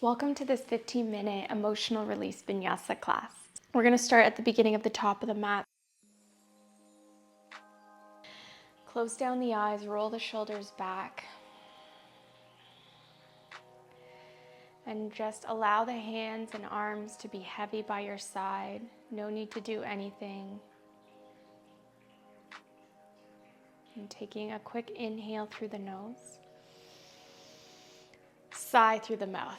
Welcome to this 15-minute emotional release vinyasa class. We're going to start at the beginning of the top of the mat. Close down the eyes, roll the shoulders back. And just allow the hands and arms to be heavy by your side. No need to do anything. And taking a quick inhale through the nose. Sigh through the mouth.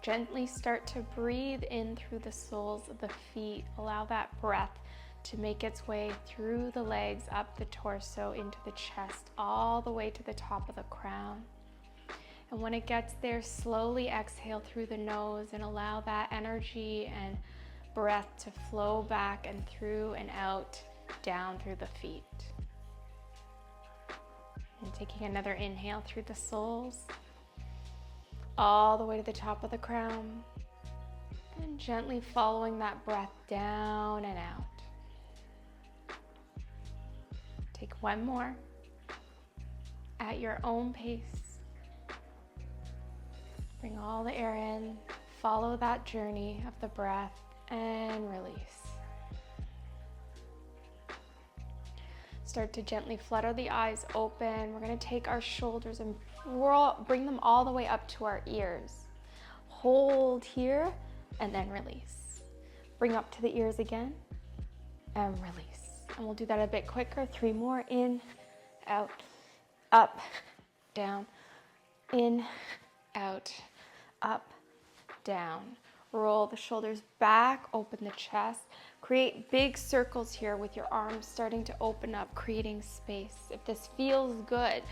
Gently start to breathe in through the soles of the feet. Allow that breath to make its way through the legs, up the torso, into the chest, all the way to the top of the crown. And when it gets there, slowly exhale through the nose and allow that energy and breath to flow back and through and out, down through the feet. And taking another inhale through the soles, all the way to the top of the crown, and gently following that breath down and out. Take one more at your own pace. Bring all the air in, follow that journey of the breath, and release. Start to gently flutter the eyes open. We're going to take our shoulders and bring them all the way up to our ears. Hold here and then release. Bring up to the ears again and release. And we'll do that a bit quicker. 3 more. In, out, up, down, in, out, up, down. Roll the shoulders back, open the chest. Create big circles here with your arms starting to open up, creating space. If this feels good,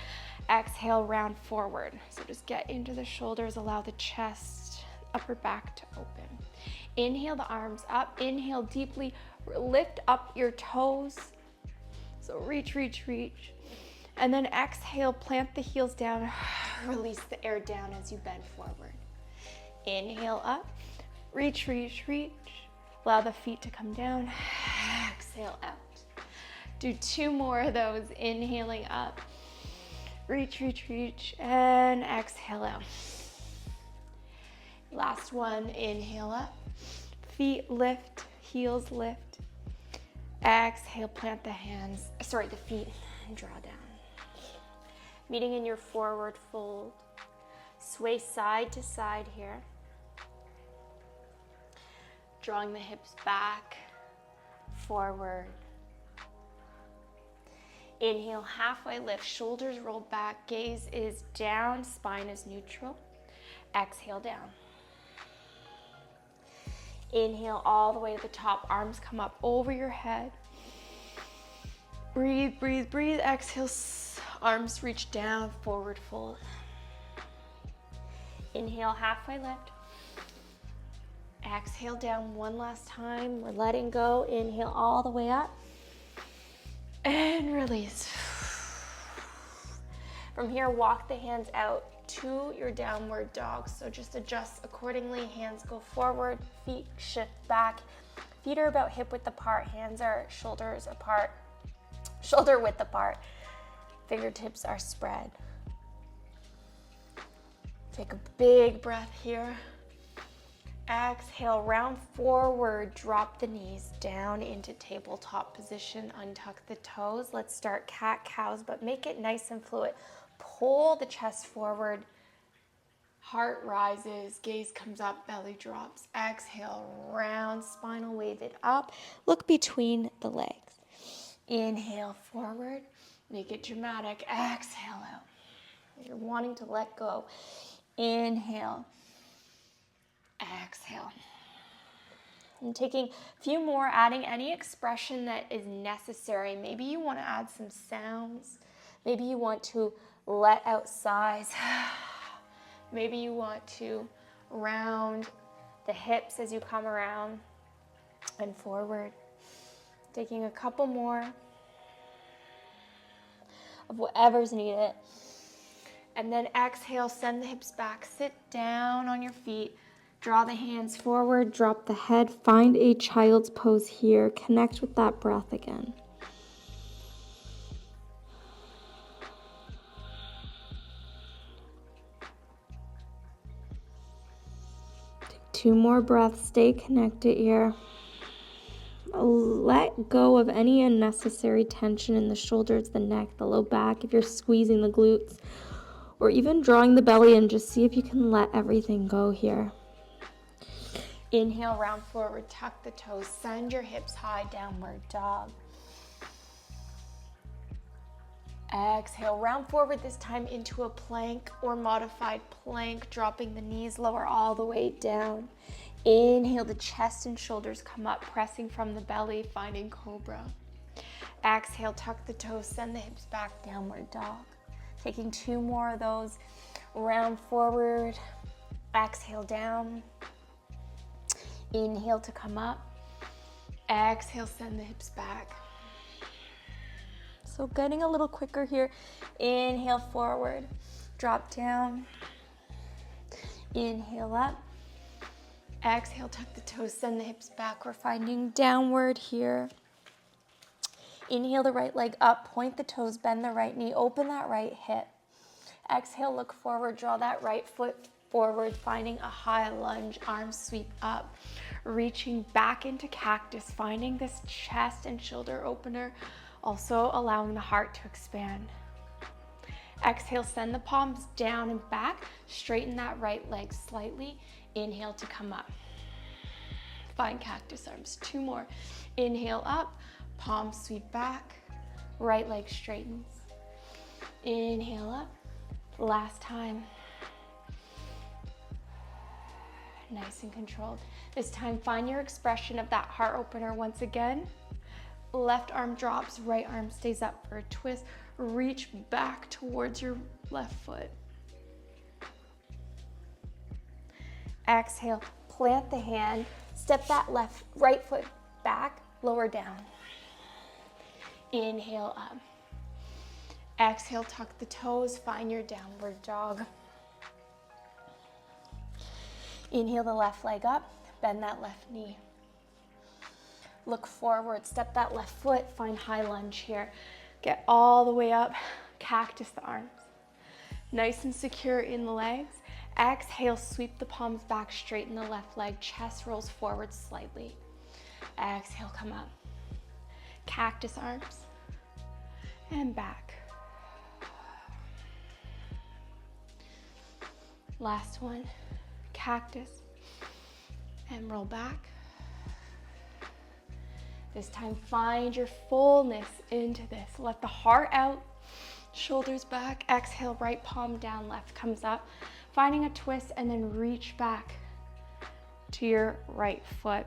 exhale, round forward. So just get into the shoulders, allow the chest, upper back to open. Inhale the arms up, inhale deeply, lift up your toes. So reach, reach, reach. And then exhale, plant the heels down, release the air down as you bend forward. Inhale up, reach, reach, reach. Allow the feet to come down, exhale out. Do 2 more of those, inhaling up, reach, reach, reach, and exhale out. Last one, inhale up, feet lift, heels lift. Exhale, plant the feet, and draw down. Meeting in your forward fold. Sway side to side here. Drawing the hips back, forward. Inhale, halfway lift, shoulders rolled back, gaze is down, spine is neutral. Exhale down. Inhale all the way to the top, arms come up over your head. Breathe, breathe, breathe. Exhale, arms reach down, forward fold. Inhale, halfway lift. Exhale down one last time. We're letting go. Inhale all the way up. And release. From here, walk the hands out to your downward dog. So just adjust accordingly. Hands go forward, feet shift back. Feet are about hip width apart. Hands are shoulders apart, shoulder width apart. Fingertips are spread. Take a big breath here. Exhale, round forward, drop the knees down into tabletop position, untuck the toes. Let's start cat-cows, but make it nice and fluid. Pull the chest forward, heart rises, gaze comes up, belly drops. Exhale, round spinal, wave it up. Look between the legs. Inhale forward, make it dramatic. Exhale out. You're wanting to let go. Inhale. Exhale. And taking a few more, adding any expression that is necessary. Maybe you want to add some sounds. Maybe you want to let out sighs. Maybe you want to round the hips as you come around and forward. Taking a couple more of whatever's needed. And then exhale, send the hips back, sit down on your feet. Draw the hands forward, drop the head, find a child's pose here. Connect with that breath again. 2 more breaths. Stay connected here. Let go of any unnecessary tension in the shoulders, the neck, the low back, if you're squeezing the glutes, or even drawing the belly in. Just see if you can let everything go here. Inhale, round forward, tuck the toes, send your hips high, downward dog. Exhale, round forward, this time into a plank or modified plank, dropping the knees lower all the way down. Inhale, the chest and shoulders come up, pressing from the belly, finding cobra. Exhale, tuck the toes, send the hips back, downward dog. Taking 2 more of those. Round forward, exhale down. Inhale to come up. Exhale, send the hips back. So getting a little quicker here. Inhale forward, drop down. Inhale up. Exhale, tuck the toes, send the hips back. We're finding downward here. Inhale the right leg up, point the toes, bend the right knee, open that right hip. Exhale, look forward, draw that right foot forward, finding a high lunge, arms sweep up, reaching back into cactus, finding this chest and shoulder opener, also allowing the heart to expand. Exhale, send the palms down and back, straighten that right leg slightly. Inhale to come up. Find cactus arms. 2 more. Inhale up, palms sweep back, right leg straightens. Inhale up. Last time. Nice and controlled. This time, find your expression of that heart opener once again. Left arm drops, right arm stays up for a twist. Reach back towards your left foot. Exhale, plant the hand, step that right foot back, lower down. Inhale up. Exhale, tuck the toes, find your downward dog. Inhale the left leg up, bend that left knee. Look forward, step that left foot, find high lunge here. Get all the way up, cactus the arms. Nice and secure in the legs. Exhale, sweep the palms back, straighten the left leg, chest rolls forward slightly. Exhale, come up. Cactus arms, and back. Last one, cactus, and roll back. This time, find your fullness into this. Let the heart out, shoulders back. Exhale, right palm down, left comes up. Finding a twist and then reach back to your right foot.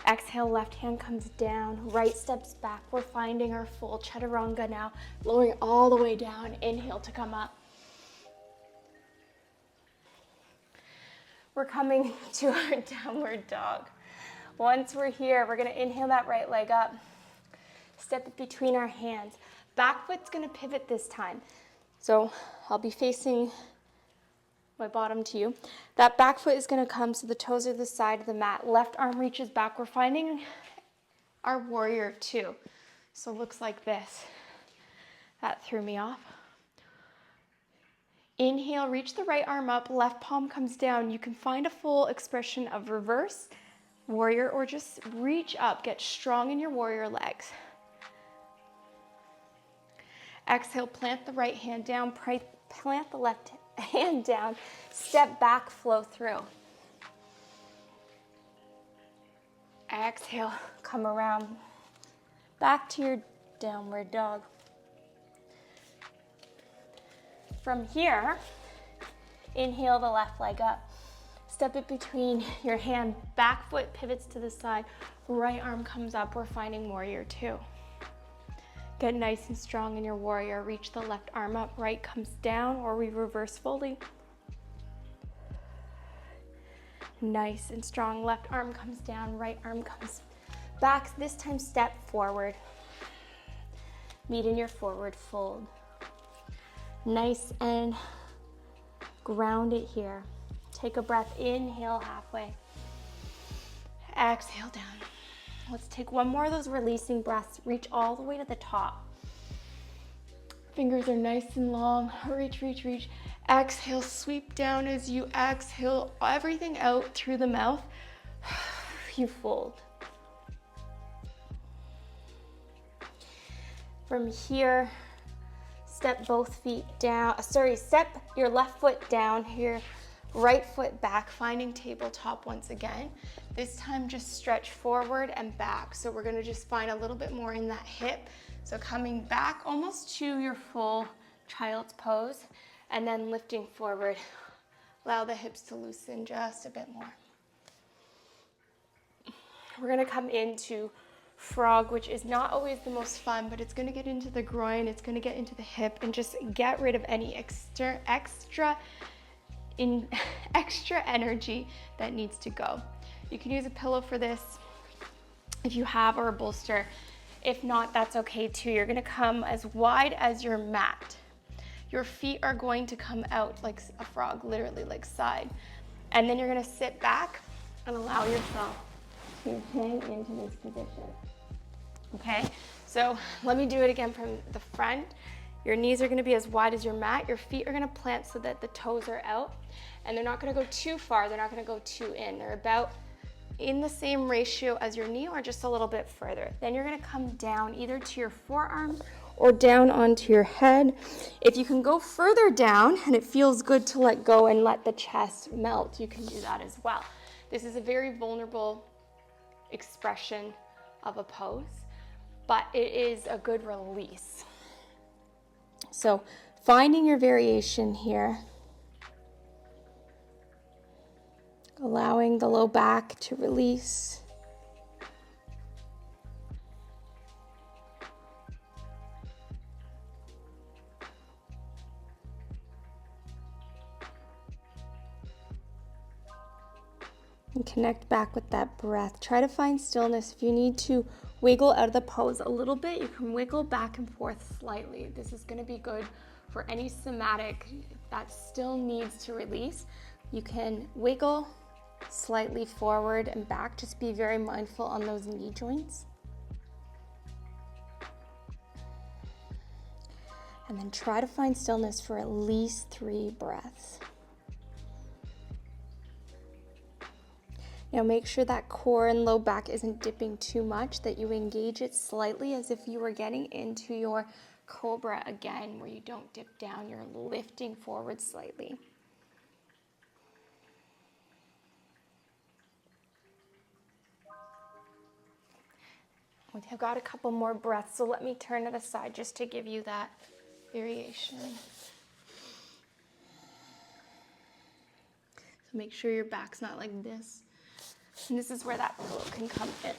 Exhale, left hand comes down, right steps back. We're finding our full chaturanga now, lowering all the way down. Inhale to come up. We're coming to our downward dog. Once we're here, we're gonna inhale that right leg up, step it between our hands. Back foot's gonna pivot this time. So I'll be facing my bottom to you. That back foot is gonna come so the toes are the side of the mat. Left arm reaches back. We're finding our warrior 2. So it looks like this. That threw me off. Inhale, reach the right arm up, left palm comes down. You can find a full expression of reverse warrior or just reach up, get strong in your warrior legs. Exhale, plant the right hand down, plant the left hand down, step back, flow through. Exhale, come around, back to your downward dog. From here, inhale the left leg up, step it between your hand, back foot pivots to the side, right arm comes up, we're finding warrior 2. Get nice and strong in your warrior. Reach the left arm up, right comes down, or we reverse fully. Nice and strong. Left arm comes down, right arm comes back. This time step forward. Meet in your forward fold. Nice and ground it here. Take a breath, inhale halfway. Exhale down. Let's take one more of those releasing breaths. Reach all the way to the top. Fingers are nice and long. Reach, reach, reach. Exhale, sweep down as you exhale everything out through the mouth. You fold. From here, step both feet down. Step your left foot down here, right foot back, finding tabletop once again. This time just stretch forward and back. So we're gonna just find a little bit more in that hip. So coming back almost to your full child's pose, and then lifting forward. Allow the hips to loosen just a bit more. We're gonna come into frog, which is not always the most fun, but it's gonna get into the groin, it's gonna get into the hip, and just get rid of any extra energy that needs to go. You can use a pillow for this if you have, or a bolster. If not, that's okay too. You're gonna come as wide as your mat. Your feet are going to come out like a frog, literally like side. And then you're gonna sit back and allow yourself to hang into this position. Okay, so let me do it again from the front. Your knees are gonna be as wide as your mat. Your feet are gonna plant so that the toes are out, and they're not gonna go too far, they're not gonna go too in. They're about in the same ratio as your knee, or just a little bit further. Then you're gonna come down either to your forearms or down onto your head. If you can go further down and it feels good to let go and let the chest melt, you can do that as well. This is a very vulnerable expression of a pose, but it is a good release. So finding your variation here, allowing the low back to release. And connect back with that breath. Try to find stillness. If you need to wiggle out of the pose a little bit, you can wiggle back and forth slightly. This is going to be good for any somatic that still needs to release. You can wiggle slightly forward and back. Just be very mindful on those knee joints. And then try to find stillness for at least 3 breaths. Now make sure that core and low back isn't dipping too much, that you engage it slightly as if you were getting into your cobra again, where you don't dip down, you're lifting forward slightly. We've got a couple more breaths, so let me turn it aside just to give you that variation. So make sure your back's not like this. And this is where that pillow can come in.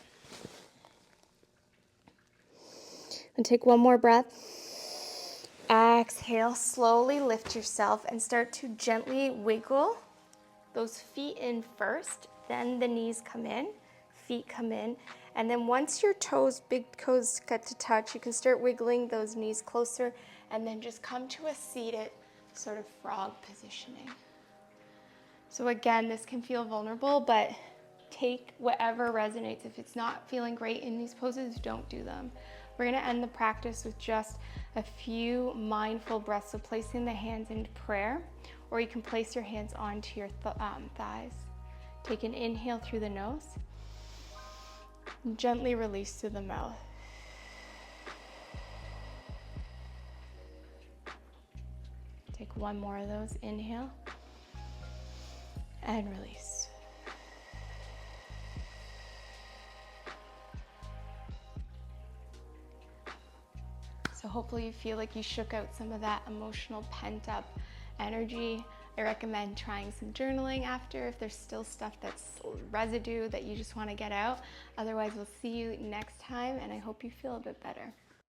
And take one more breath. Exhale, slowly lift yourself and start to gently wiggle those feet in first, then the knees come in, feet come in, and then once your toes, big toes get to touch, you can start wiggling those knees closer, and then just come to a seated sort of frog positioning. So again, this can feel vulnerable, but take whatever resonates. If it's not feeling great in these poses, don't do them. We're gonna end the practice with just a few mindful breaths. So placing the hands into prayer, or you can place your hands onto your thighs. Take an inhale through the nose, and gently release through the mouth. Take one more of those, inhale, and release. So hopefully you feel like you shook out some of that emotional pent-up energy. I recommend trying some journaling after if there's still stuff that's residue that you just want to get out. Otherwise, we'll see you next time, and I hope you feel a bit better.